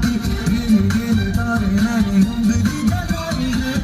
दी गिन गिन तारे मैंने जिंदगी जगाई है।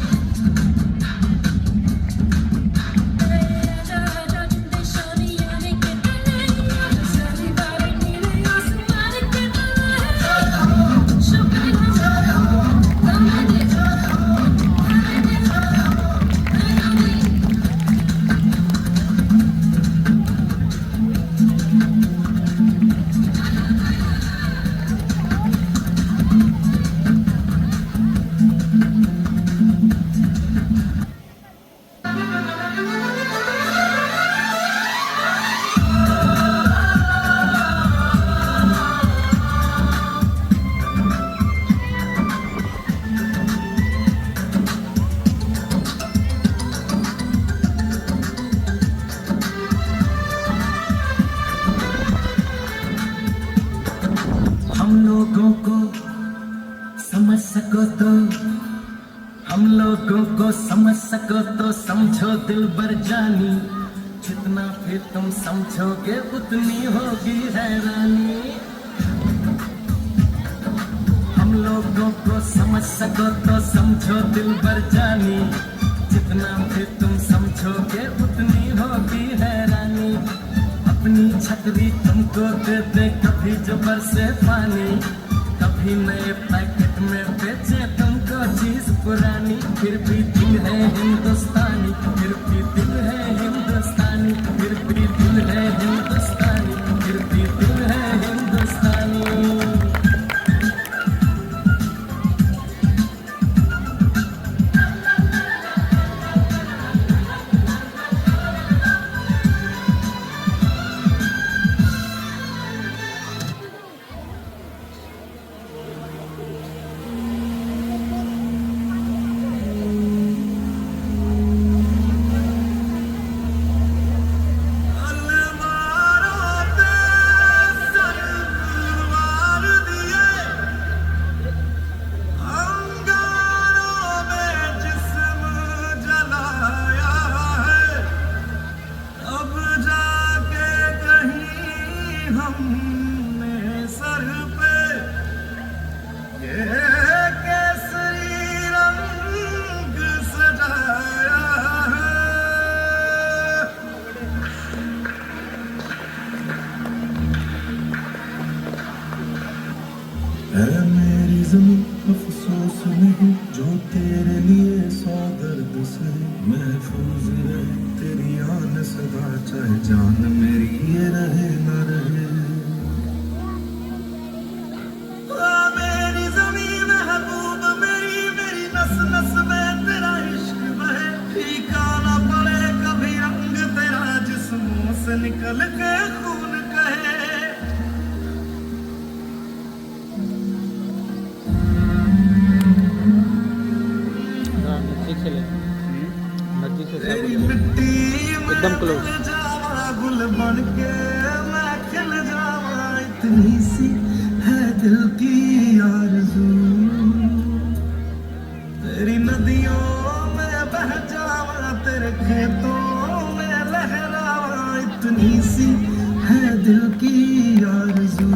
हम लोगों को समझ सको तो, हम लोगों को समझ सको तो समझो दिलबर जानी, जितना फिर तुम समझोगे उतनी होगी हैरानी। हम लोगों को समझ सको तो समझो दिलबर जानी, जितना फिर तुम समझोगे उतनी होगी हैरानी। अपनी छतरी तुमको दे दे कभी जो बरसे पानी, कभी नए पैकेट में बेचे तुमको चीज पुरानी। फिर भी दिल है हिंदुस्तानी, फिर भी दिल है हिंदुस्तानी, फिर भी दिल है हिंदुस्तानी, फिर भी दिल है हिंदुस्तानी। हमने सर पे ये केसरी रंग सजाया है मेरी ज़मीं अफसोस नहीं जो तेरे लिए सौ दर्द से महफूज रहे तेरी आन सदा, चाहे जान मेरी ये रहे न रहे। मेरी ज़मीं महबूब मेरी, मेरी नस नस में तेरा इश्क बहे, फीका न पड़े कभी रंग तेरा जिस्मों से निकल के खून कहे। तेरी मिट्टी एकदम क्लोज जावा गुल बन के मैं खिल जावा, इतनी सी है दिल की आरज़ू। तेरी नदियों में बह जावा तेरे खेतों में लहरावा, इतनी सी है दिल की आरज़ू।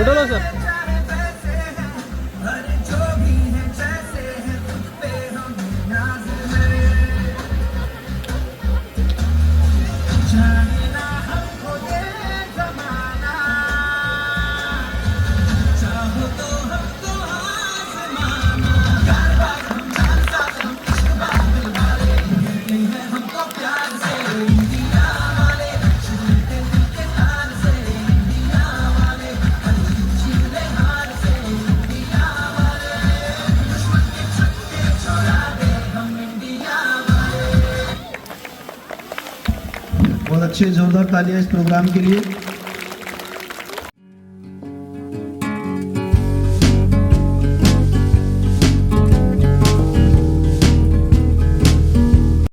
फोटो लो सर। अरे जो भी है जैसे है तुम पे हमें नाज है, जाने ना हमको ये जमाना, चाहो तो हमको आजमाना, यार बात हम जान साथ हम इश्क बात दिल वाले, मिलते हैं हमको प्यार से इंडिया वाले, छूते दिल के तार से इंडिया वाले, छीले हार से इंडिया वाले, दुश्मन के छक्के छोड़ा दे हम इंडिया वाले। बहुत अच्छे जोरदार तालियां इस प्रोग्राम के लिए।